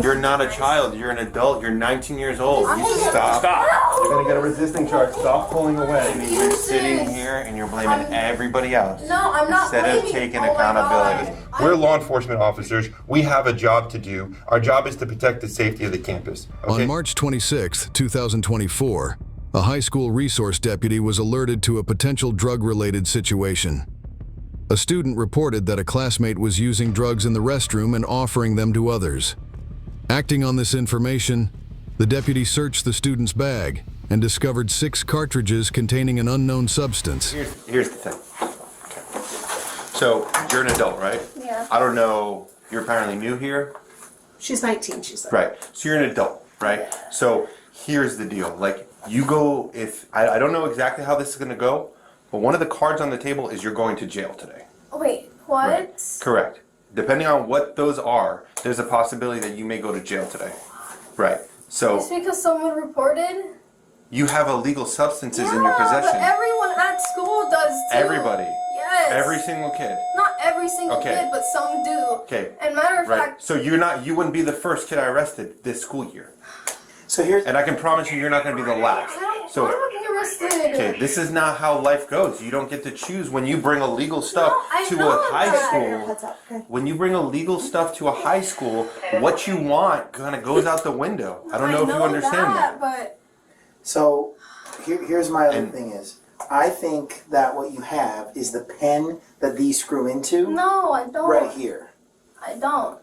You're not a child. You're an adult. You're 19 years old. You should stop. You're going to get a resisting charge. Stop pulling away. You're sitting here and you're blaming everybody else. No, I'm not instead of taking accountability. We're law enforcement officers. We have a job to do. Our job is to protect the safety of the campus. Okay? On March 26, 2024, a high school resource deputy was alerted to a potential drug-related situation. A student reported that a classmate was using drugs in the restroom and offering them to others. Acting on this information, the deputy searched the student's bag and discovered 6 cartridges containing an unknown substance. Here's the thing. Okay. So, you're an adult, right? Yeah. I don't know, you're apparently new here? She's 19, she said. Right. So you're an adult, right? So here's the deal. Like, you go, I don't know exactly how this is going to go, but one of the cards on the table is you're going to jail today. Wait, what? Right. Correct. Depending on what those are, there's a possibility that you may go to jail today. Right. So Just because someone reported? you have illegal substances in your possession. But everyone at school does too. Everybody. Yes. Every single kid. Not every single Okay. kid, but some do. Okay. And matter of Right. fact, So you wouldn't be the first kid I arrested this school year. So here's And I can promise you, you're not going to be the last. I So don't want to be arrested. okay, this is not how life goes. You don't get to choose when you bring illegal stuff No, I to know a high that. school. Heads up, okay? When you bring illegal stuff to a high school, what you want kind of goes out the window. I don't know if you understand that. But so here's my other And- thing is I think that what you have is the pen that these screw into no, I don't. right here. I don't.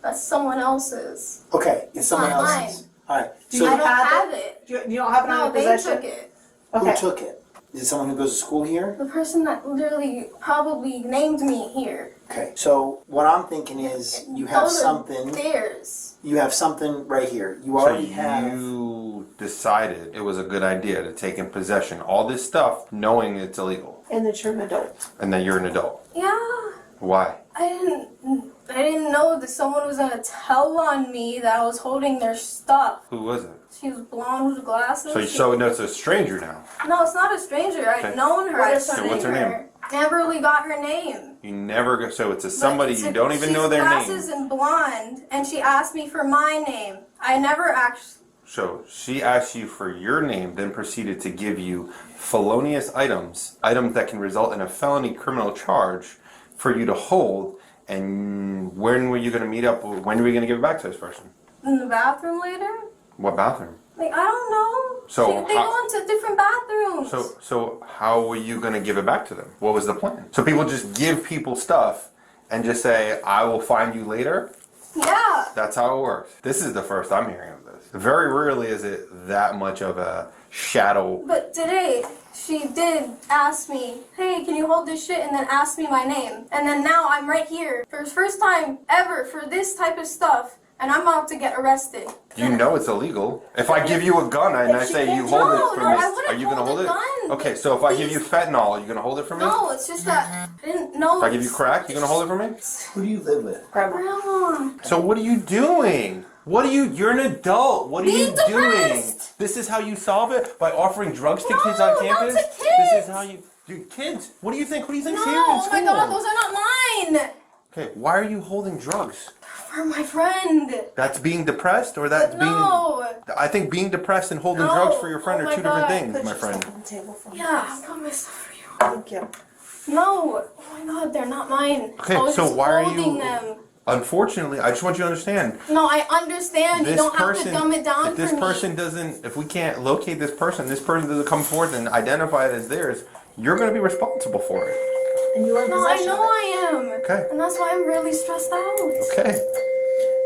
That's someone else's. Okay, it's someone not else's. All right. Do So you I don't have have it? it. You don't have it No, on they your possession? took it. Okay. who took it? Is it someone who goes to school here? The person that literally probably named me here. Okay. So what I'm thinking is you have Those are something. theirs. You have something right here. You So already have. you decided it was a good idea to take in possession all this stuff knowing it's illegal And that you're an adult. and that you're an adult. Yeah. Why? I didn't know that someone was gonna tell on me that I was holding their stuff. Who was it? She was blonde with glasses. So no, it's a stranger now. No, it's not a stranger. Okay. I've known her. What I've is her So what's her seen name? Never really got her name. You never go. So it's a somebody But you don't even know their glasses name. and blonde, and she asked me for my name. I never actually. So she asked you for your name, then proceeded to give you felonious items that can result in a felony criminal charge for you to hold. And when were you going to meet up? When were you going to give it back to this person? In the bathroom later? What bathroom? Like, I don't know. So they how- go into different bathrooms. So how were you going to give it back to them? What was the plan? So people just give people stuff and just say, I will find you later? Yeah. That's how it works. This is the first I'm hearing of this. Very rarely is it that much of a shadow. But today, she did ask me, hey, can you hold this shit? And then ask me my name. And then now I'm right here for the first time ever for this type of stuff. And I'm about to get arrested. You know it's illegal. If I give you a gun and I say you hold it for No, me, I wouldn't are you going to hold hold a it? gun. Okay, so if I give you fentanyl, are you going to hold it for me? No, it's just that I didn't know. If I give you crack, you going to hold it for me? Who do you live with? Grandma. So what are you doing? You're an adult. What are you Being doing? depressed. This is how you solve it? By offering drugs to No, kids on not campus? to kids. This is how you, dude, kids, what do you think? What do you think's No, here in oh school? my god, those are not mine. Okay, why are you holding drugs? For my friend. That's being depressed or that's No. I think being depressed and holding No. drugs for your friend Oh are my two different God. things, Put my your friend. stuff on the table for me. Yeah, I'll put my stuff for you. Thank you. No. Oh my god, they're not mine. Okay, I was so just why are holding you- them. Unfortunately, I just want you to understand. No, I understand. You don't have to dumb it down if this for me. person doesn't, if we can't locate this person doesn't come forth and identify it as theirs, you're going to be responsible for it. And you are in No, I possession know of it. I am. Okay. And that's why I'm really stressed out. Okay.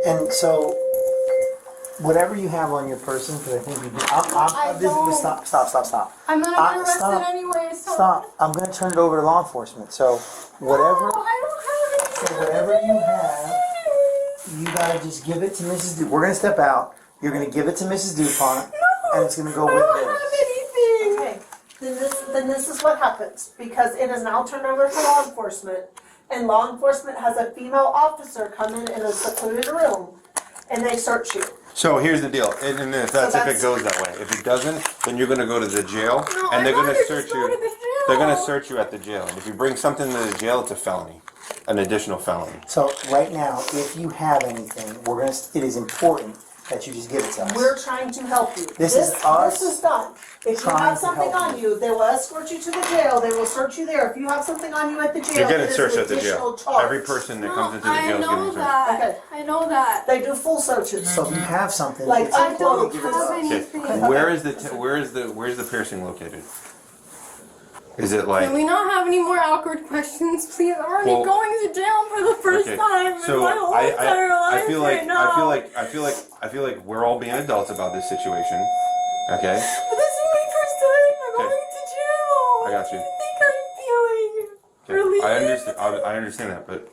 And so, whatever you have on your person, because I think you do. I don't. Stop. I'm gonna get arrested Stop. anyway, so. Stop. I'm going to turn it over to law enforcement. So, whatever, No, I don't have so anything. whatever you have, you got to just give it to Mrs. We're going to step out. You're going to give it to Mrs. DuPont, and it's going to go I with don't this. have anything. Okay. Then this is what happens, because it is now turned over to law enforcement, and law enforcement has a female officer come in a secluded room, and they search you. So here's the deal, and if that's if it goes that way. If it doesn't, then you're going to go to the jail, No, and they're I'd going to rather search just go to you. the They're gonna search you at the jail, and if you bring something to the jail, it's a felony, an additional felony. So right now, if you have anything, it is important that you just give it to us. We're trying to help you. This is us This is done. If you trying have to something help on you, they will escort you to the jail. They will search you there. If you have something on you at the jail, You're it getting is searched an at the additional jail. charge. Every person that comes into the I jail is know getting searched. that. Okay. I know that. They do full searches. So if you have something, Like, it's I important don't to give it to have us. anything. Okay. Where's the piercing located? Is it like? Can we not have any more awkward questions, please? I'm already Well, going to jail for the first Okay, time in so my whole entire life I feel like right now. I feel like we're all being adults about this situation. Okay. But this is my first time. I'm Okay. going to jail. I got you. What do you think I'm feeling? Okay. Relief? I understand. I understand that, but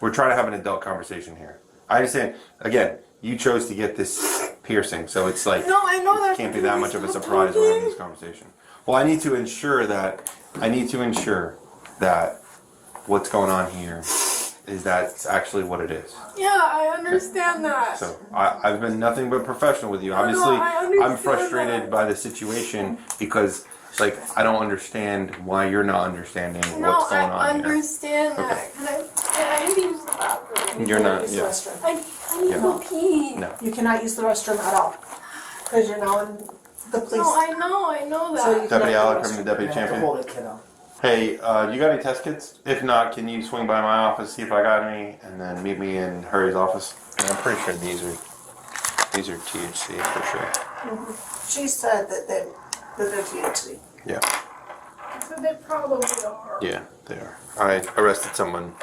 we're trying to have an adult conversation here. I understand. Again, you chose to get this piercing, so it's like No, I know that. it can't be that much of a surprise we're having this conversation. Well, I need to ensure that what's going on here is that's actually what it is. Yeah, I understand that. So I've been nothing but professional with you. no, Obviously, I understand I'm frustrated that. by the situation because, like, I don't understand why you're not understanding No, what's going I on here. understand that. Can I need to use the bathroom? You're not. Use the Yeah. restroom. I need Yeah. to go pee. No. You cannot use the restroom at all because you're now in the police. No, I know So that. you Deputy cannot Alec, use I'm the the deputy You have to champion. hold it, kiddo. Hey, you got any test kits? If not, can you swing by my office, see if I got any, and then meet me in Hurry's office? And I'm pretty sure these are THC for sure. She said that they're THC. Yeah, So they probably are. yeah, they are. I arrested someone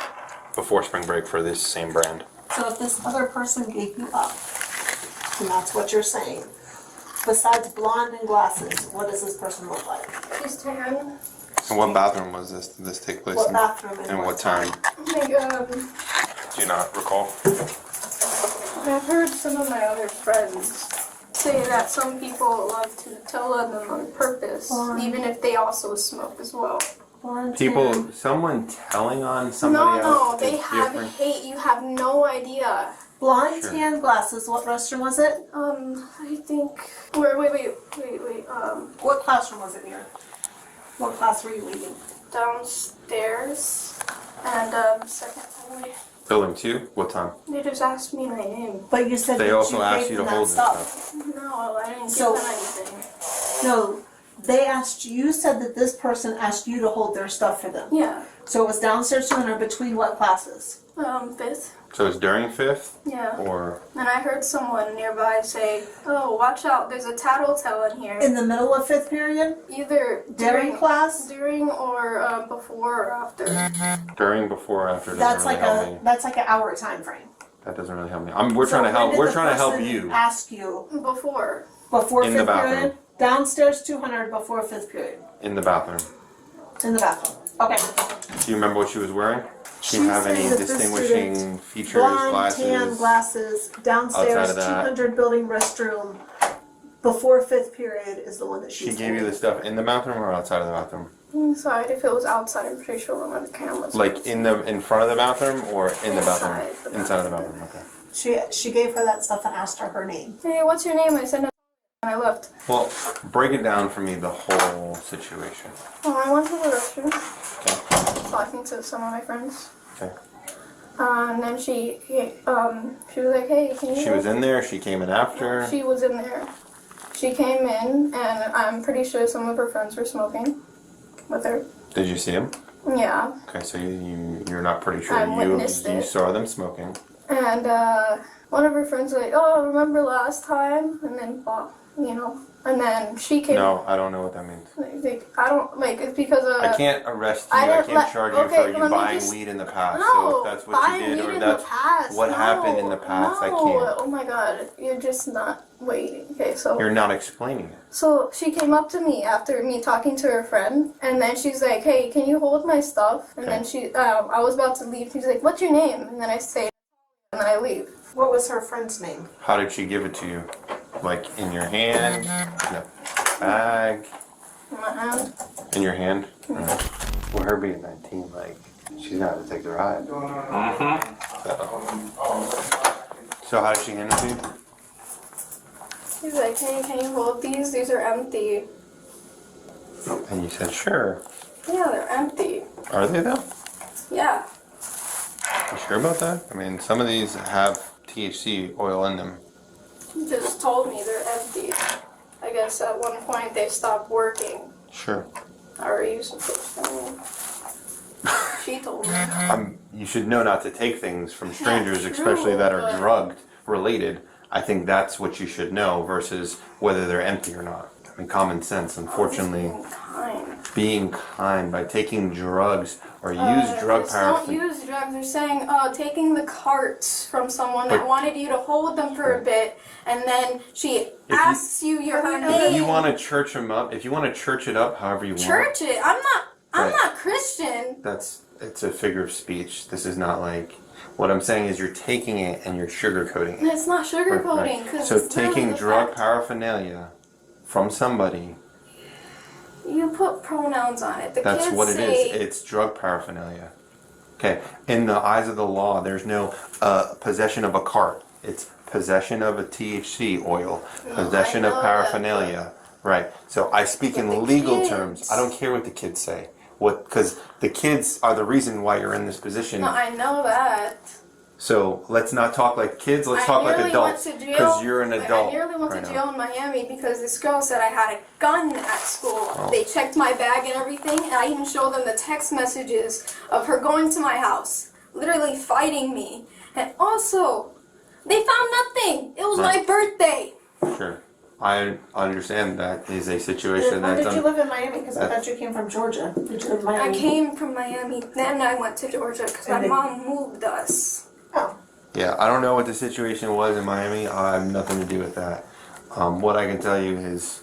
before spring break for this same brand. So if this other person gave you up, and that's what you're saying, besides blonde and glasses, what does this person look like? She's 10. And what bathroom was this? Did this take place What in? bathroom And what time? Like, Do you not recall? I've heard some of my other friends say that some people love to tell on them on purpose, even if they also smoke as well. Blonde, People, tan. someone telling on somebody No, else they is have different. hate. You have no idea. Blonde, Sure. tan, glasses. What restroom was it? I think. Wait. What classroom was it near? What class were you leaving? Downstairs and second hallway. Building 2? What time? They just asked me my name. But you said They that also you asked gave you to them hold that this stuff. stuff. No, I didn't So- give them anything. No, they asked you said that this person asked you to hold their stuff for them. Yeah. So it was downstairs 200 between what classes? Fifth. So it's during 5th? Yeah. Or And I heard someone nearby say, "Oh, watch out! There's a tattletale in here." In the middle of 5th period? Either During class? during or before or after. during, before, or after? That's doesn't like really help me. that's like an hour time frame. That doesn't really help me. We're So trying to when help. did We're the trying to help person you. Ask you Before. before In the 5th bathroom. period? Downstairs 200 before 5th period. In the bathroom. In the bathroom. Okay. Do you remember what she was wearing? She She have any said that this distinguishing features, Blonde, glasses? tan, glasses, downstairs Outside of that. 200 building restroom. Before 5th period is the one that She she's gave you the stuff in the bathroom or outside of the bathroom? Inside. If it was outside, I'm pretty sure one of the cameras. Like in front of the bathroom or in the bathroom? Inside the Inside of the bathroom. Okay. She gave her that stuff and asked her name. Hey, what's your name? I said no. And I left. Well, break it down for me, the whole situation. Oh, I went to the restroom, Okay. talking to some of my friends. Okay. And then she was like, "Hey, can you?" She was in there. She came in after. She was in there. She came in, and I'm pretty sure some of her friends were smoking with her. Did you see him? Yeah. Okay, so you're not pretty sure. I You witnessed it. saw them smoking. And one of her friends was like, "Oh, remember last time?" And then, and then she came. No, I don't know what that means. Like, I don't like. It's because I can't arrest you. I I didn't can't let- charge okay, you for you let me buying just- weed in the past. No, so if that's what buying you did, weed or in that's the past. what no, happened in the past, no. I can't. Oh my god, you're just not waiting. Okay, so You're not explaining it. so she came up to me after me talking to her friend, and then she's like, "Hey, can you hold my stuff?" And then I was about to leave. She's like, "What's your name?" And then I say, and then I leave. What was her friend's name? How did she give it to you? Like in your hand, in a bag, In my hand. in your hand? Right. Well, her being 19, like she's gonna have to take the ride. So how did she hand it to you? She's like, "Hey, can you hold these? These are empty." And you said sure. Yeah, they're empty. Are they though? Yeah. You sure about that? I mean, some of these have THC oil in them. You just told me they're empty. I guess at one point they stopped working. Sure. How are you supposed to know? She told me. You should know not to take things from strangers, true, especially that are but- drug related. I think that's what you should know versus whether they're empty or not. I mean, common sense, unfortunately. Being kind. Being kind by taking drugs or use drug Just don't paraphernalia. use drugs. They're saying taking the carts from someone that But- wanted you to hold them for a bit, and then she you- asks you your If name. If you want to church them up, if you want to church it up however you want, Church it. I'm Right. not Christian. it's a figure of speech. This is not like, what I'm saying is you're taking it and you're sugarcoating it. It's not sugarcoating. Right. 'Cause So it's literally taking the drug fact. paraphernalia from somebody, You put pronouns on it. The that's kids what it say, is. It's drug paraphernalia. Okay, in the eyes of the law, there's no possession of a cart. It's possession of a THC oil, possession I of know paraphernalia. Right. So I speak But in the legal kids- terms. I don't care what the kids say. Because the kids are the reason why you're in this position. No, I know that. So let's not talk like kids. Let's talk like adults. Because you're an adult. I nearly went right to now. jail in Miami because this girl said I had a gun at school. Oh. They checked my bag and everything, and I even showed them the text messages of her going to my house, literally fighting me. And also, they found nothing. It was my Right. birthday. Sure. I understand that is a situation When that's did you live in Miami? Because I thought you came from Georgia. Did you live in I Miami? came from Miami, then I went to Georgia because my And then- mom moved us. Oh. Yeah, I don't know what the situation was in Miami. I have nothing to do with that. What I can tell you is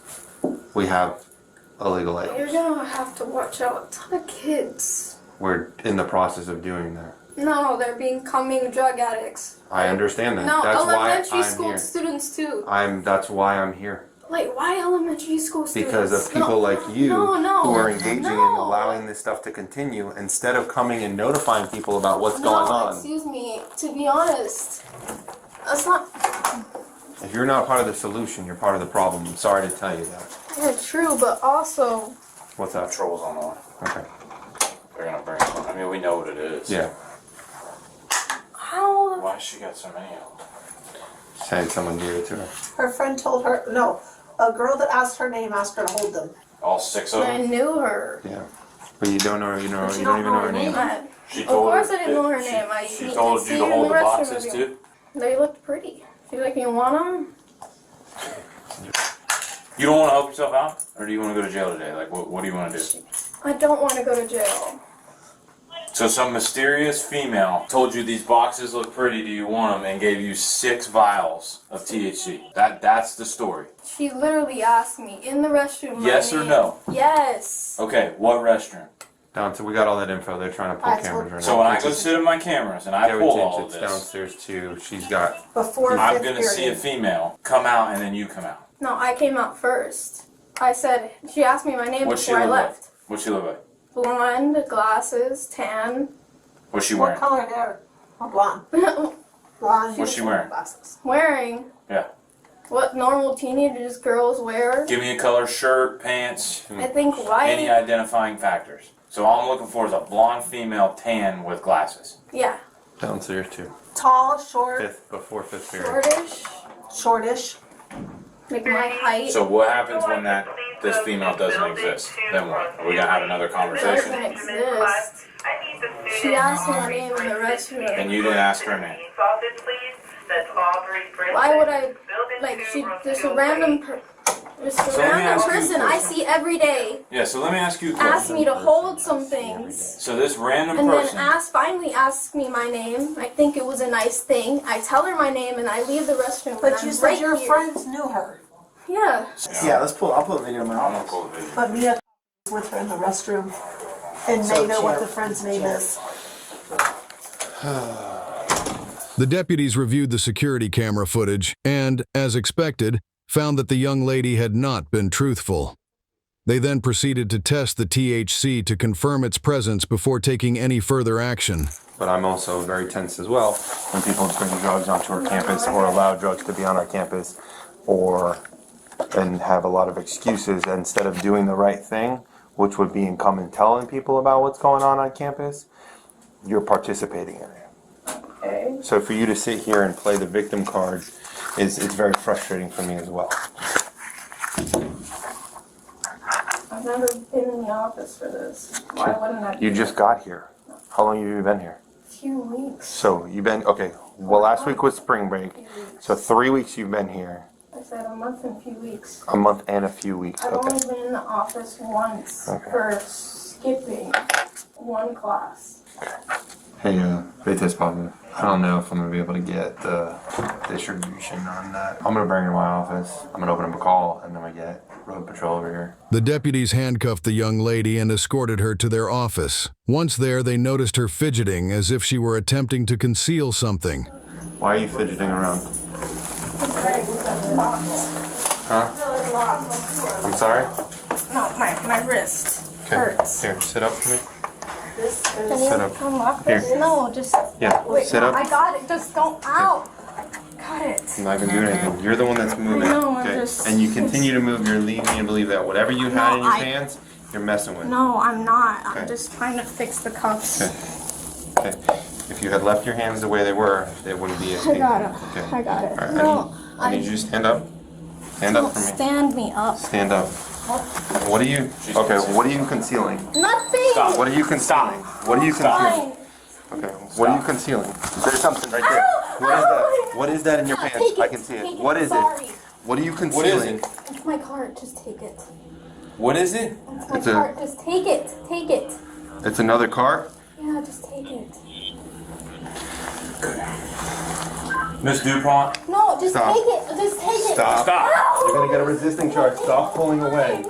we have illegal You're items. gonna have to watch out. A ton of kids. We're in the process of doing that. No, they're becoming drug addicts. I understand that. No, That's why elementary I'm school here. students too. That's why I'm here. Like, why elementary school students? Because of people No, like you no, who are engaging in no. allowing this stuff to continue instead of coming and notifying people about what's going No, on. excuse me. To be honest, that's not If you're not part of the solution, you're part of the problem. I'm sorry to tell you that. true, but also, What's that? Patrol's on the way. Okay. They're gonna bring it on. I mean, we know what it is. Yeah. how? Why she got so many of them? Saying someone gave it to her. Her friend told her, no, a girl that asked her name asked her to hold them. All 6 of I them? knew her. Yeah. But you don't know, But you you don't don't even know know her her name. name? She Of told course her I didn't know her she- name. I She I told see you to in hold the restroom boxes with too? They looked pretty. She's like, you want them? You don't want to help yourself out? Or do you want to go to jail today? Like, what do you want to do? I don't want to go to jail. So some mysterious female told you these boxes look pretty, do you want them? And gave you 6 vials of THC. That's the story. She literally asked me in the restroom. my Yes or name. no? Yes. Okay, what restroom? Down, so we got all that info. They're trying to pull I told- cameras right So now. when I go sit in my cameras and I Yeah, we pull changed all it. of It's this, downstairs too. She's got. Before I'm 5th gonna see a period. female come out and then you come out. No, I came out first. I said, she asked me my name What's she before I look like? left. What's she look like? Blonde, glasses, tan. What's she What wearing? color hair? Oh, blonde. Blonde. What's she wearing? Glasses. Wearing Yeah. what normal teenagers girls wear. Give me a color, shirt, pants, I think white. any identifying factors. So all I'm looking for is a blonde female tan with glasses. Yeah. Downstairs too. Tall, short, Before fifth period. Shortish. shortish. Like my height. So what happens when this female doesn't exist? Then what? Are we gonna have another Doesn't conversation? exist. She asked me my name in the restroom. And you didn't ask her name. Why would I? Like she, just a random, just a So let me random ask you a person I question. see every day Yeah. So let me ask you a asked question. me to hold some things. So this random And then person. finally asks me my name. I think it was a nice thing. I tell her my name and I leave the restroom. But and you I'm said right your here. friends knew her. Yeah. Yeah, I'll pull a video in my I'm gonna office. pull the video. But Mia was with her in the restroom. And So they know what Chair- the friend's name is. The deputies reviewed the security camera footage and, as expected, found that the young lady had not been truthful. They then proceeded to test the THC to confirm its presence before taking any further action. But I'm also very tense as well when people bring drugs onto our campus or allow drugs to be on our campus and have a lot of excuses instead of doing the right thing, which would be in coming telling people about what's going on campus, you're participating in it. Okay. So for you to sit here and play the victim card it's very frustrating for me as well. I've never been in the office for this. Why wouldn't I? You just got here. How long have you been here? A few weeks. So you've been, okay, well last week was spring break, so 3 weeks you've been here. I said a month and a few weeks. A month and a few weeks, I've okay. only been in the office once Okay. for skipping one class. Hey, they test positive. I don't know if I'm gonna be able to get the distribution on that. I'm gonna bring it to my office. I'm gonna open up a call and then I get road patrol over here. The deputies handcuffed the young lady and escorted her to their office. Once there, they noticed her fidgeting as if she were attempting to conceal something. Why are you fidgeting around? Huh? I'm sorry? No, my wrist hurts. Here, sit up for me. Can you Sit up. unlock Here. this? No, just Yeah, wait. sit No, up. I got it. Just don't. Ow! Got it. I'm not gonna do anything. You're the one that's moving. I know, I'm Okay. just- And you continue to move. You're leading me to believe that whatever you had in your I- hands, you're messing with. No, I'm not. I'm Okay. just trying to fix the cuffs. Okay. Okay. If you had left your hands the way they were, they wouldn't be as I got it. Okay. I got it. All right, No, I need you to stand up. Stand up don't for me. stand me up. Stand up. What are you? Okay. What are you concealing? Nothing. Stop. What are you concealing? What are you concealing? Fine. Okay. What are you concealing? There's something right there. What is that? What is that in your pants? Take it. I can see Take it. What is it? Sorry. What are you What concealing? is it? It's my card. Just take it. What is it? It's my It's a- card. Just take it. Take it. It's another car. Yeah, just take it. Miss DuPont? No, just Stop. take it. Just take it. Stop. Stop. You're gonna get a resisting charge. Stop pulling away.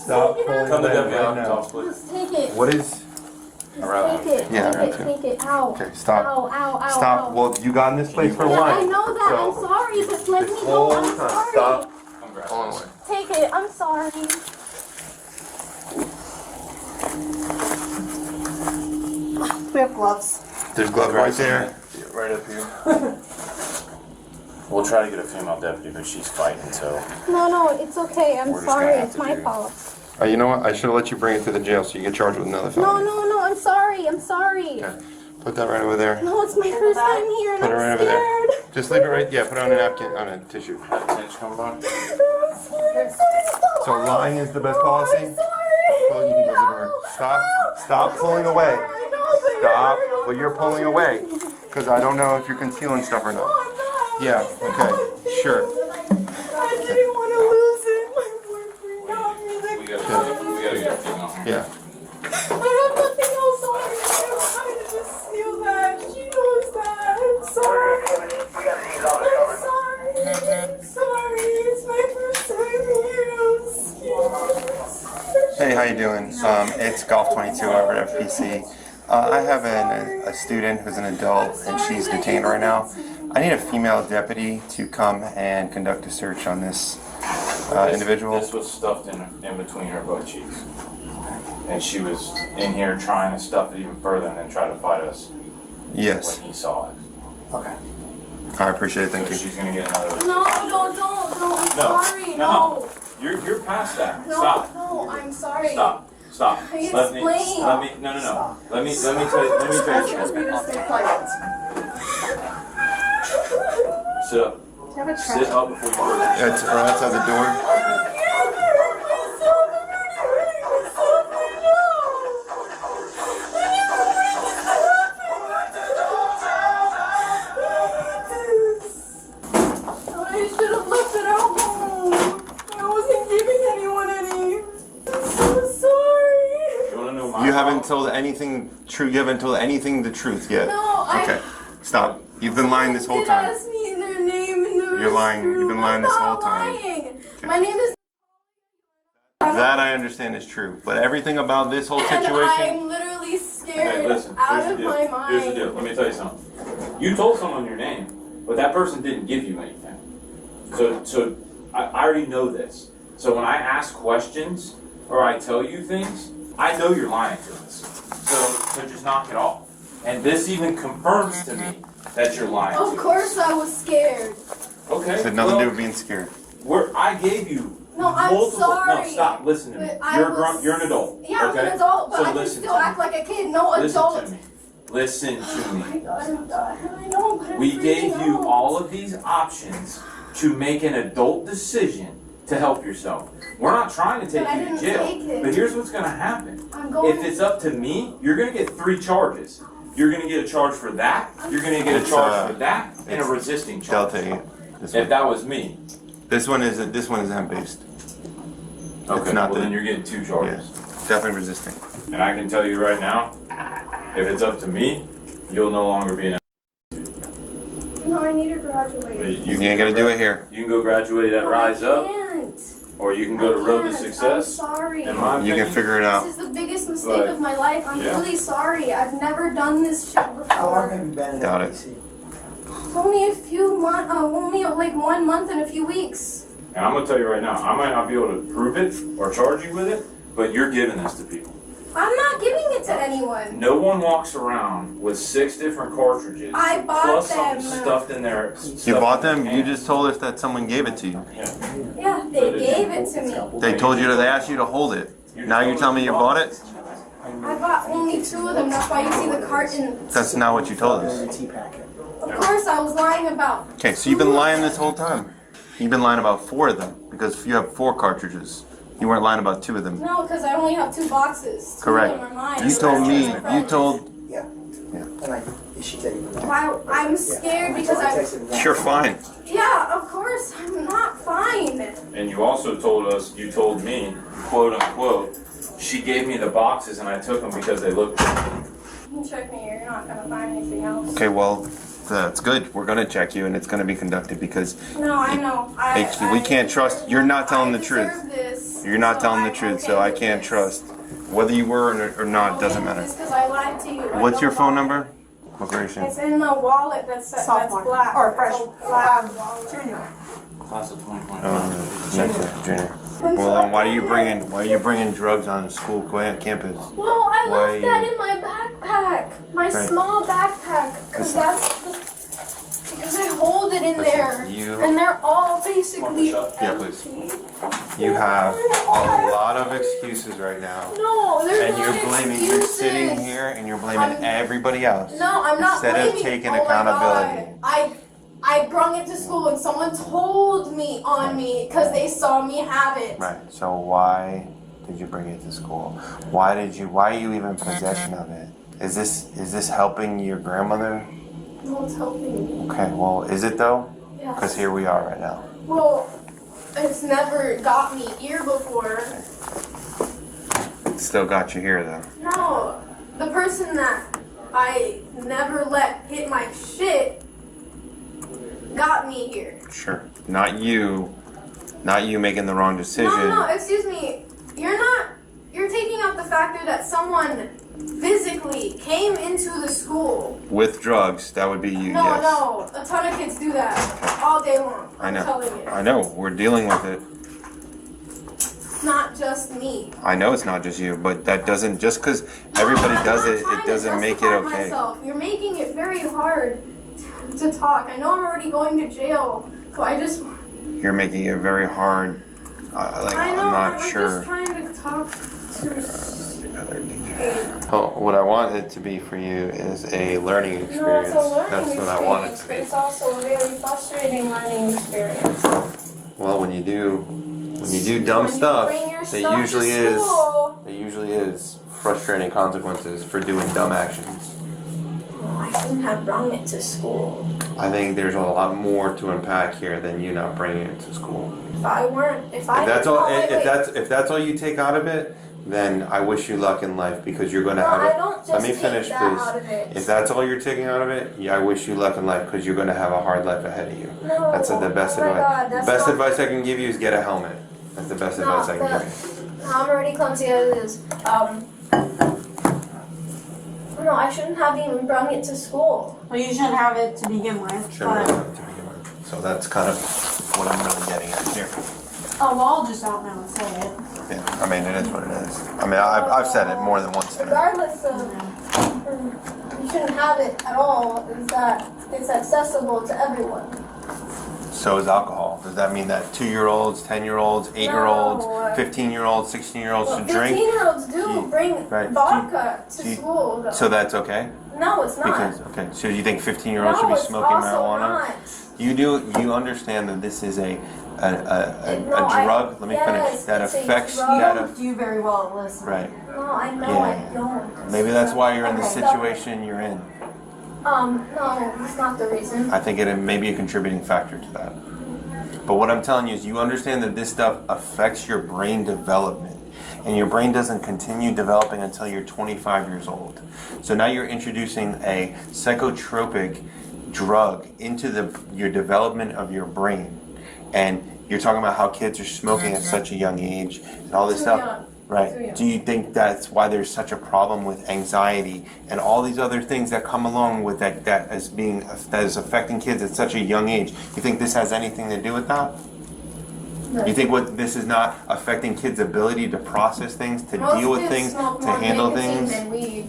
Stop pulling Come to away deputy right now. office, please. Just take it. What is? Just take it. Yeah, take me it. too. Take it. Ow. Okay, stop. Ow, ow, ow, Stop. ow. Well, you got in this place for Yeah, one. I know that. So, I'm sorry, but let this me go. whole I'm time, sorry. stop Congrats. pulling away. Take it. I'm sorry. We have gloves. There's gloves right there. Right up here. We'll try to get a female deputy, but she's fighting, so. No, it's okay. I'm We're just sorry. gonna have It's to my do- fault. You know what? I should have let you bring it to the jail so you get charged with another No, felony. I'm sorry. I'm sorry. Okay. Put that right over there. No, it's my first time here and Put it I'm right over there. scared. Just leave it right. Yeah, put it on a napkin, on a tissue. Tinge coming by? I'm scared. So lying is the best policy? I'm sorry. Pull, you can close the door. Stop. Stop pulling away. I know, but Stop. you're- Well, you're pulling away. Because I don't know if you're concealing stuff or No, not. I'm not. Yeah, okay. Sure. I didn't want to lose it. My boyfriend got me the We gotta get a female. Yeah. I have nothing else on me. I'm trying to just steal that. She knows that. I'm sorry. I'm sorry. I'm sorry. It's my first time here. I'm scared. Hey, how you doing? It's Golf 22 over at FPC. I have a student who's an adult and she's detained right now. I need a female deputy to come and conduct a search on this individual. This was stuffed in between her butt cheeks. And she was in here trying to stuff it even further and then try to fight us Yes. when he saw it. Okay. I appreciate it. Thank So you. she's gonna get another. No, don't. I'm No, sorry. no. You're past that. No, Stop. no, I'm sorry. Stop. Stop. I Let me. explained. Let me. No. Let me tell you. Let me tell I you just something. need to stay quiet. Sit up. Do you have a Sit up before you go. It's right outside the door. I should have left it at home. I wasn't giving anyone any. I'm so sorry. You wanna know my You haven't fault? told anything true. You haven't told anything the truth yet. No, Okay. Stop. You've been lying this whole Did time. ask me their name in the You're lying. You've been lying this whole time. Lying. My name is. That I understand is true. But everything about this whole And situation. I'm literally scared Hey, listen. out Here's the of deal. my mind. Here's the deal. Let me tell you something. You told someone your name, but that person didn't give you anything. So I already know this. So when I ask questions or I tell you things, I know you're lying to us. So just knock it off. And this even confirms to me that you're lying. Of to course, I was scared. us. Okay. It had nothing to well, do with being scared. I gave you No, I'm multiple. sorry. No, stop. Listen to me. But I You're was- you're an adult. Yeah, okay? I'm an adult, but So I can listen still to me. act like a kid. No Listen adult. to me. Listen to Oh my me. god, I'm done. I know, but I'm We gave freaking you out. all of these options to make an adult decision to help yourself. We're not trying to take But I you to didn't jail. take it. But here's what's gonna happen. I'm going. If it's up to me, you're gonna get 3 charges. You're gonna get a charge for that, you're gonna get a It's, charge for that, and a resisting charge. Delta 8. This If one. that was me. This one is hemp-based. Okay, not well the- then you're getting 2 Yeah, charges. definitely resisting. And I can tell you right now, if it's up to me, you'll no longer be an No, I need to graduate. You ain't gonna do it here. You can go graduate at Rise I Up, can't. or you can go to Road to I'm Success. sorry. In my You opinion, can figure it out. This is the biggest mistake But- of my life. I'm yeah. really sorry. I've never done this shit How long before. have you been in Doubt it. LBC? Only a few months, only like 1 month and a few weeks. And I'm gonna tell you right now, I might not be able to prove it or charge you with it, but you're giving this to people. I'm not giving it to anyone. No one walks around with 6 different cartridges. I bought plus them. something stuffed in there. You bought them? You just told us that someone gave it to you. Yeah. Yeah, they gave it to me. They told you they asked you to hold it. Now you're telling me you bought it? I bought only 2 of them. That's why you see the carton. That's not what you told In a us. tea packet. Of course, I was lying about. Okay, so you've been lying this whole time. You've been lying about 4 of them because you have 4 cartridges. You weren't lying about 2 of them. No, because I only have 2 boxes. 2 Correct. of them are mine. You The told rest me, are my you friends. told, Yeah. Yeah. And she said you were Why? I'm scared because I. you're fine. Yeah, of course, I'm not fine. And you also told us, you told me, quote unquote, she gave me the boxes and I took them because they looked good. You can check me here. You're not gonna find anything else. Okay, well, that's good. We're gonna check you and it's gonna be conducted because No, I know. we can't trust, you're not telling the I truth. deserve this, You're not so telling the I'm truth, okay so I with can't this. trust. Whether you were or not, doesn't matter. Because I lied to you. I What's know your phone about number? it. Corporation. It's in the wallet that's Sophomore. black. Or fresh. It's a black wallet. Junior. Class of 2020. Next year, junior. Well, then why are you bringing drugs on school campus? Well, I Why left that in my backpack. My Right. small backpack. Because I hold it in Listen, there. you- And they're all basically Yeah, please. empty. You have a lot of excuses right now. No, there's And not you're blaming, you're excuses. sitting here and you're blaming everybody else. No, I'm not Instead of blaming. taking Oh my accountability. God. I brung it to school and someone told me on me because they saw me have it. Right, so why did you bring it to school? Why are you even in possession of it? Is this helping your grandmother? No, it's helping me. Okay, well, is it though? Yes. Because here we are right now. Well, it's never got me here before. It still got you here though. No, the person that I never let hit my shit got me here. Sure. Not you making the wrong decision. No, excuse me. You're taking out the factor that someone physically came into the school. With drugs, that would be you, No, yes. no, a ton of kids do that all day long. I I'm know. telling you. I know. We're dealing with it. Not just me. I know it's not just you, but that doesn't, just because everybody I'm does not it, trying it to doesn't make it justify okay. myself. You're making it very hard to talk. I know I'm already going to jail, so I just. You're making it very hard. I know. I'm not I'm sure. just trying to talk to. Oh, what I want it to be for you is a learning No, experience. it's a learning That's experience, what I want it to but be. it's also a very frustrating learning experience. Well, when you do dumb When you stuff, bring your there stuff usually to school. is frustrating consequences for doing dumb actions. I shouldn't have brought it to school. I think there's a lot more to unpack here than you not bringing it to school. If I weren't, If that's all you take out of it, then I wish you luck in life because you're going to No, have I it. don't just Let me take finish, that please. out of it. If that's all you're taking out of it, yeah, I wish you luck in life because you're going to have a hard life ahead of you. No, That's the best oh my advice. God, The that's best not- advice I can give you is get a helmet. That's the best advice I can give you. I'm already clumsy as it is. No, I shouldn't have even brought it to school. Well, you shouldn't have it to begin with. Shouldn't But, really have to begin with. So that's kind of what I'm really getting at here. oh, well, I'll just out now and say it. Yeah, I mean, it is what it is. I mean, I've said it more than once today. Regardless of, you shouldn't have it at all, is that it's accessible to everyone. So is alcohol. Does that mean that 2-year-olds, 10-year-olds, 8-year-olds, No. 15-year-olds, 16-year-olds Well, should drink? 15-year-olds do bring Right. vodka to do you- school, though. So that's okay? No, it's not. Because, okay, so you think 15-year-olds should no, be it's smoking also marijuana? not. You understand that this is a No, drug, let me finish, yes, that it's a affects, drug. You that don't do very well at listening. right. No, I know Yeah. I don't. Maybe that's why you're in the Okay. situation you're in. No, that's not the reason. I think it may be a contributing factor to that. But what I'm telling you is you understand that this stuff affects your brain development. And your brain doesn't continue developing until you're 25 years old. So now you're introducing a psychotropic drug into your development of your brain. And you're talking about how kids are smoking at such a young age and all this Too stuff. young. Too Right. young. Do you think that's why there's such a problem with anxiety and all these other things that come along with that is affecting kids at such a young age? You think this has anything to do with that? No. You think this is not affecting kids' ability to process things, to Most deal with kids things, smoke to more handle nicotine things? than weed.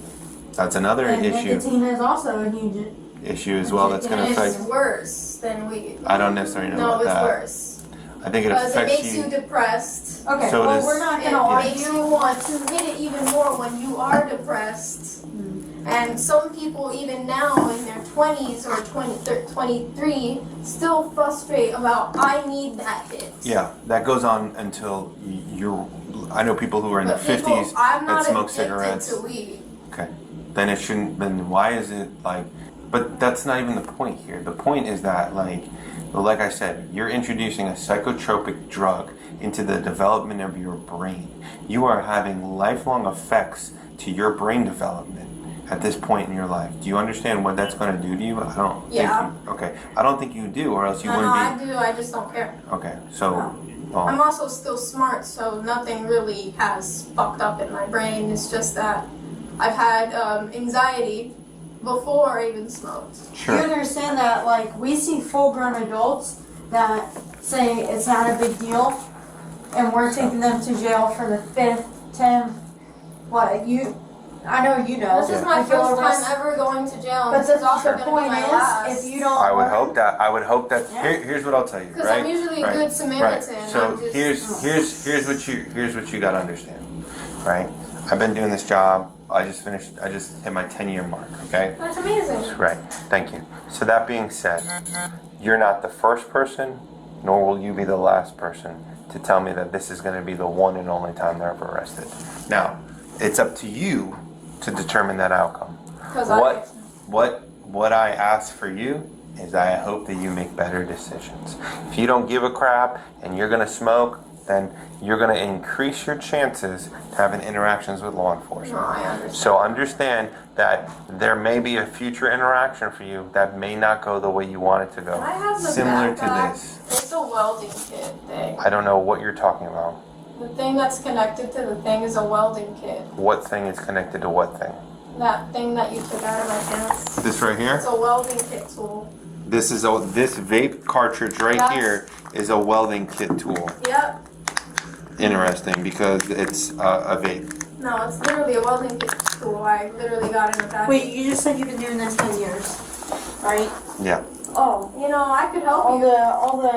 That's another And issue nicotine is also a huge. as well that's going to And it's affect. worse than weed. I don't necessarily know No, about it's that. worse. I think it Because it affects makes you depressed. Okay, So well, does- we're not It gonna argue. makes you want to hit it even more when you are depressed. And some people, even now in their 20s or 23, still frustrate about, I need that hit. Yeah, that goes on until you're. I know people who are in their But people, 50s I'm that not smoke addicted cigarettes. to weed. Okay, then it shouldn't. Then why is it like? But that's not even the point here. The point is that like I said, you're introducing a psychotropic drug into the development of your brain. You are having lifelong effects to your brain development at this point in your life. Do you understand what that's going to do to you? I don't. Yeah. Think you, okay. I don't think you do, or else you No, wouldn't I be. do, I just don't care. Okay. So. I'm also still smart, so nothing really has fucked up in my brain. It's just that I've had anxiety before I even smoked. You understand that, like, we see full-grown adults that say it's not a big deal, and we're taking them to jail for the 5th, 10th. I know you know. This is my If you'll first arrest- time ever going to jail, But and this is the also going to be point my is, last. if you don't. I would learn- hope that. I would hope that. Yeah. Here's what I'll tell you. Because right? I'm usually a right. good Samaritan. Right. So I'm just, here's what you got to understand. Right. I've been doing this job. I just hit my 10-year mark. Okay. That's amazing. Right. Thank you. So that being said, you're not the first person, nor will you be the last person to tell me that this is going to be the one and only time they're ever arrested. Now, it's up to you to determine that outcome. Because What I ask for you is I hope that you make better decisions. If you don't give a crap and you're gonna smoke, then you're gonna increase your chances to having interactions with law enforcement. No, I understand. So understand that there may be a future interaction for you that may not go the way you want it to go. I have the Similar to backpack. this. It's a welding kit thing. I don't know what you're talking about. The thing that's connected to the thing is a welding kit. What thing is connected to what thing? That thing that you took out of my pants. This right here? It's a welding kit tool. This vape cartridge right Yes. here is a welding kit tool. Yep. Interesting, because it's a vape. No, it's literally a welding kit tool. I literally got in a package. Wait, you just said you've been doing this 10 years, right? Yeah. Oh, you know, I could help you. All the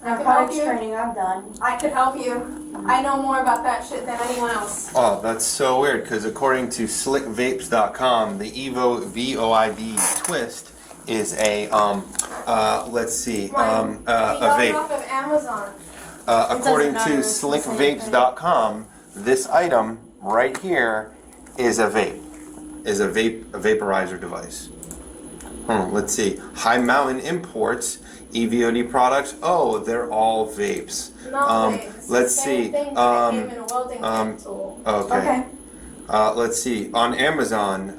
I could help narcotics you. training I've done. I could help you. I know more about that shit than anyone else. Oh, that's so weird, because according to slickvapes.com, the Evo VOID twist is a let's see, Mine. a We got it vape. off of Amazon. According doesn't to matter, it's the same slickvapes.com, this item right here is a vape, a vaporizer device. Let's see, High Mountain Imports EVOD products. Oh, they're all vapes. No, it's let's the same see. thing, but I gave it a welding kit tool. Okay. Let's see. On Amazon,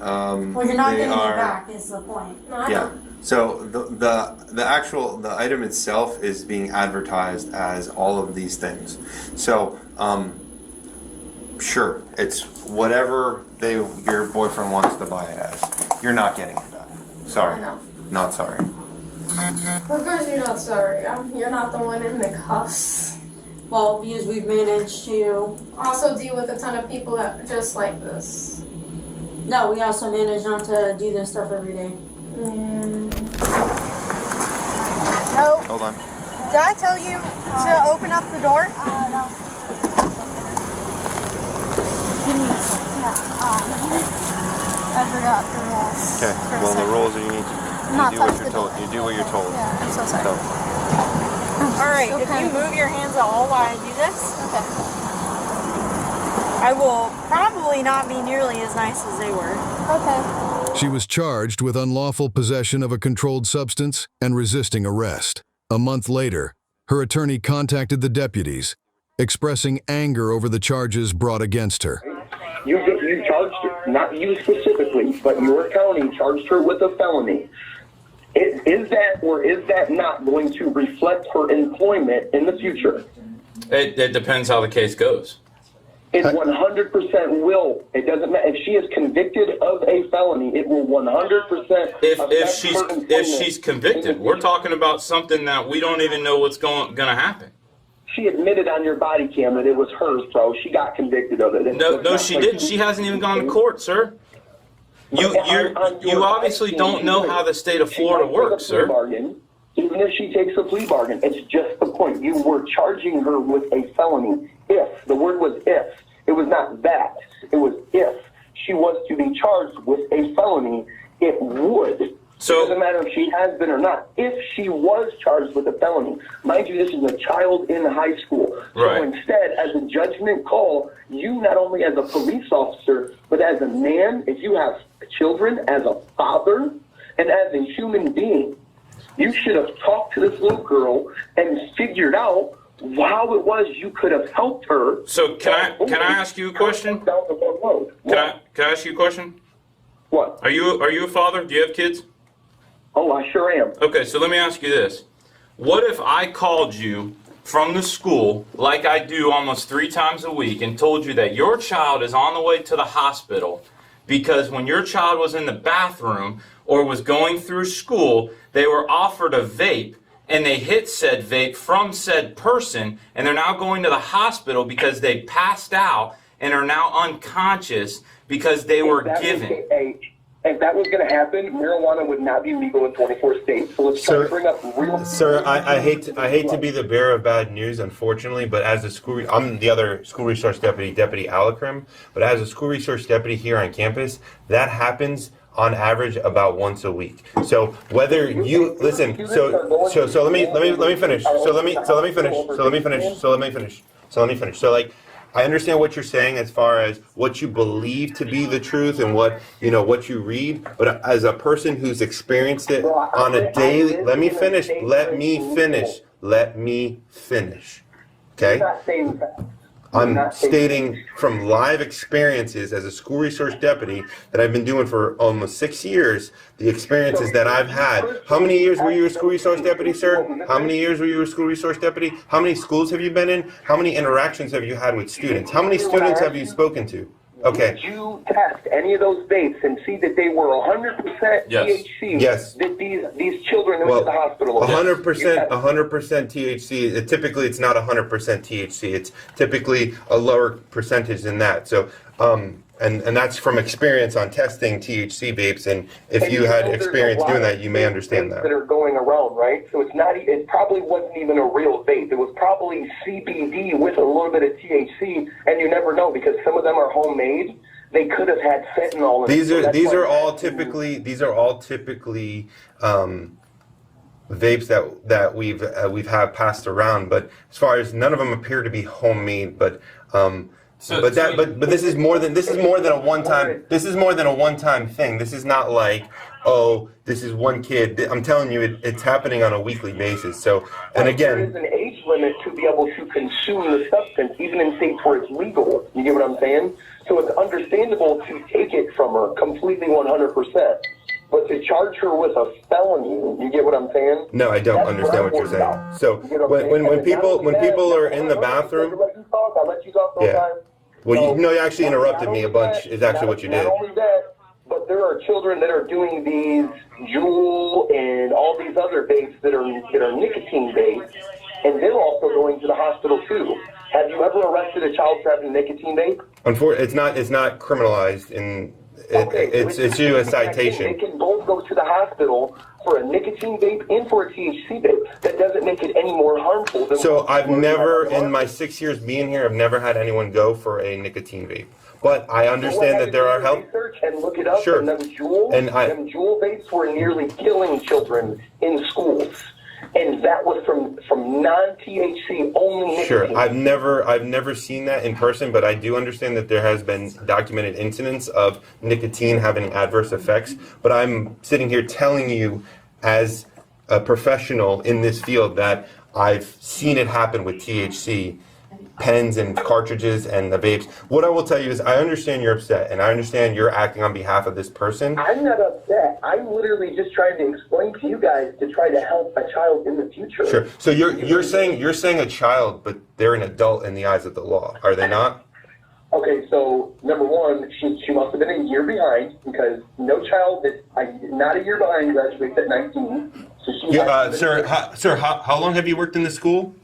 Well, you're not they getting are. it back, is the point. No, I Yeah. know. So the item itself is being advertised as all of these things. So sure, it's whatever your boyfriend wants to buy it as. You're not getting it back. Sorry. I know. Not sorry. Of course you're not sorry. You're not the one in the cuffs. Well, because we've managed to. Also deal with a ton of people that are just like this. No, we also manage not to do this stuff every day. Mm. No, Hold on. I tell you to open up the door? No. I forgot the rules. Okay. for a Well, the second. rules are you Not do what touch you're the told. door. You do what you're told. Yeah, I'm so sorry. So, All right, if you move your hands at all while I do this, Okay. I will probably not be nearly as nice as they were. Okay. She was charged with unlawful possession of a controlled substance and resisting arrest. A month later, her attorney contacted the deputies, expressing anger over the charges brought against her. You charged her, not you specifically, but your county charged her with a felony. Is that or is that not going to reflect her employment in the future? It depends how the case goes. It 100% will. It doesn't matter. If she is convicted of a felony, it will 100% If she's convicted, we're talking about something that we don't even know what's going to happen. She admitted on your body cam that it was hers, bro. She got convicted of it. No, she didn't. She hasn't even gone to court, sir. You obviously don't know how the state of Florida works, sir. Even if she takes a plea bargain, it's just the point. You were charging her with a felony. If. The word was if. It was not that. It was if she was to be charged with a felony, it would. So, it doesn't matter if she has been or not. If she was charged with a felony, mind you, this is a child in high school. Right. So instead, as a judgment call, you not only as a police officer, but as a man, if you have children, as a father, and as a human being, you should have talked to this little girl and figured out how it was you could have helped her. So can I ask you a question? Can I ask you a question? What? Are you a father? Do you have kids? Oh, I sure am. Okay, so let me ask you this. What if I called you from the school, like I do almost 3 times a week, and told you that your child is on the way to the hospital because when your child was in the bathroom or was going through school, they were offered a vape and they hit said vape from said person, and they're now going to the hospital because they passed out and are now unconscious because they were given. If that was going to happen, marijuana would not be legal in 24 states. So let's try to bring up real. Sir, I hate to be the bearer of bad news, unfortunately, but as a I'm the other school resource deputy, Deputy Alakrim, but as a school resource deputy here on campus, that happens on average about once a week. So whether you listen, so let me finish. So let me finish. So like, I understand what you're saying as far as what you believe to be the truth and what you read, but as a person who's experienced it on a daily, let me finish. Okay? I'm stating from live experiences as a school resource deputy that I've been doing for almost 6 years, the experiences that I've had. How many years were you a school resource deputy, sir? How many years were you a school resource deputy? How many schools have you been in? How many interactions have you had with students? How many students have you spoken to? Okay. Did you test any of those vapes and see that they were 100% THC? Yes. That these children went to the hospital. 100% THC. Typically, it's not 100% THC. It's typically a lower percentage than that. So, and that's from experience on testing THC vapes. And if you had experience doing that, you may understand that. That are going around, right? So it's not. It probably wasn't even a real vape. It was probably CBD with a little bit of THC, and you never know because some of them are homemade. They could have had fentanyl. These are all typically vapes that we've had passed around. But as far as none of them appear to be homemade, but. But this is more than a one time. This is more than a one-time thing. This is not like, oh, this is one kid. I'm telling you, it's happening on a weekly basis. So, and again, there is an age limit to be able to consume the substance, even in states where it's legal. You get what I'm saying? So it's understandable to take it from her completely 100%. But to charge her with a felony, you get what I'm saying? No, I don't understand what you're saying. So when people are in the bathroom, I let you talk the whole time. Well, you actually interrupted me a bunch. Is actually what you did. Not only that, but there are children that are doing these Juul and all these other vapes that are nicotine vapes, and they're also going to the hospital too. Have you ever arrested a child for having a nicotine vape? Unfortunately, it's not criminalized in it's you a They citation. can both go to the hospital for a nicotine vape and for a THC vape. That doesn't make it any more harmful than. So I've never, in my 6 years being here, I've never had anyone go for a nicotine vape. But I understand that there are health. Research and look it up. Sure. And them Juul vapes were nearly killing children in schools, and that was from non-THC only nicotine. Sure, I've never seen that in person, but I do understand that there has been documented incidents of nicotine having adverse effects. But I'm sitting here telling you, as a professional in this field, that I've seen it happen with THC pens and cartridges and the vapes. What I will tell you is I understand you're upset, and I understand you're acting on behalf of this person. I'm not upset. I'm literally just trying to explain to you guys to try to help a child in the future. Sure. So you're saying a child, but they're an adult in the eyes of the law, are they not? Okay, so number one, she must have been a year behind, because no child that's not a year behind graduates at 19. So she Sir, how long have you worked in the school?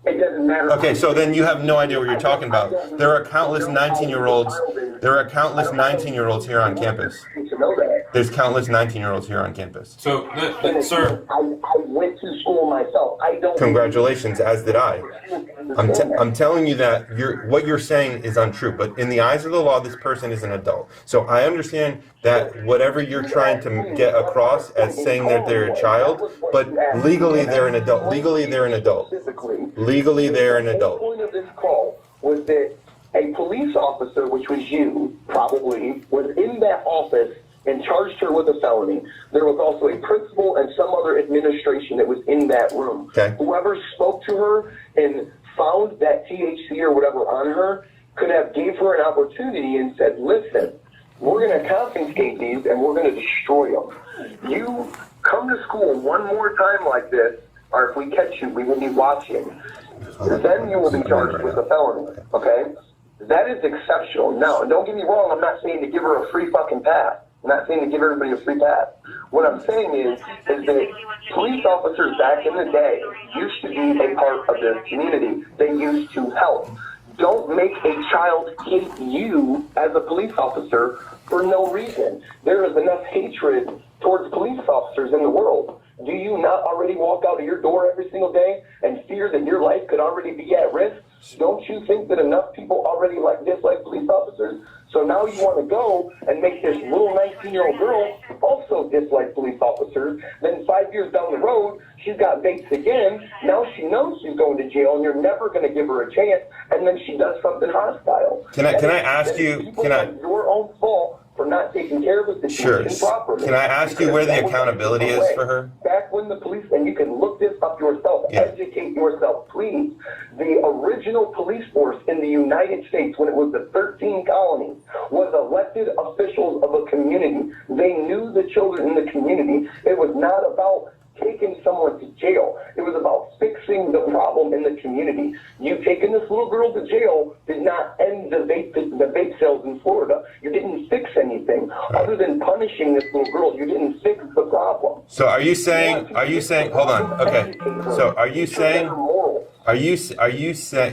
It doesn't matter. Okay, so then you have no idea what you're talking about. There are countless 19-year-olds. There are countless 19-year-olds here on campus. There's countless 19-year-olds here on campus. So, sir, I went to school myself. I don't. Congratulations, as did I. I'm telling you that what you're saying is untrue, but in the eyes of the law, this person is an adult. So I understand that whatever you're trying to get across as saying that they're a child, but legally they're an adult. Legally they're an adult. Legally they're an adult. The point of this call was that a police officer, which was you, probably, was in that office and charged her with a felony. There was also a principal and some other administration that was in that room. Okay. Whoever spoke to her and found that THC or whatever on her could have gave her an opportunity and said, listen, we're going to confiscate these and we're going to destroy them. You come to school one more time like this, or if we catch you, we will be watching. Then you will be charged with a felony, okay? That is exceptional. Now, don't get me wrong, I'm not saying to give her a free fucking pass. I'm not saying to give everybody a free pass. What I'm saying is that police officers back in the day used to be a part of the community. They used to help. Don't make a child hate you as a police officer for no reason. There is enough hatred towards police officers in the world. Do you not already walk out of your door every single day and fear that your life could already be at risk? Don't you think that enough people already dislike police officers? So now you want to go and make this little 19-year-old girl also dislike police officers. Then 5 years down the road, she's got vapes again. Now she knows she's going to jail, and you're never going to give her a chance. And then she does something hostile. Can I ask you? Your own fault for not taking care of the situation properly. Can I ask you where the accountability is for her? Back when the police, and you can look this up yourself, educate yourself, please. The original police force in the United States, when it was the 13 colonies, was elected officials of a community. They knew the children in the community. It was not about taking someone to jail. It was about fixing the problem in the community. You taking this little girl to jail did not end the vape sales in Florida. You didn't fix anything. Other than punishing this little girl, you didn't fix the problem. So are you saying, hold on, okay. So are you saying,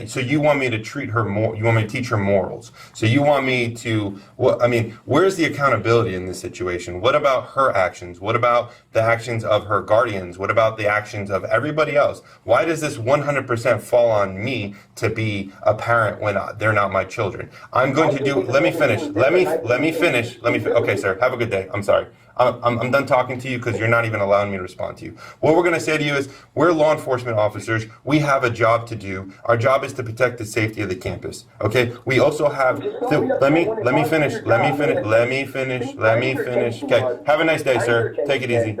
so you want me to treat her more, you want me to teach her morals. So you want me to, where's the accountability in this situation? What about her actions? What about the actions of her guardians? What about the actions of everybody else? Why does this 100% fall on me to be a parent when they're not my children? I'm going to do, let me finish. Okay, sir, have a good day. I'm sorry. I'm done talking to you because you're not even allowing me to respond to you. What we're going to say to you is we're law enforcement officers. We have a job to do. Our job is to protect the safety of the campus. Okay? We also have to, let me finish. Okay. Have a nice day, sir. Take it easy.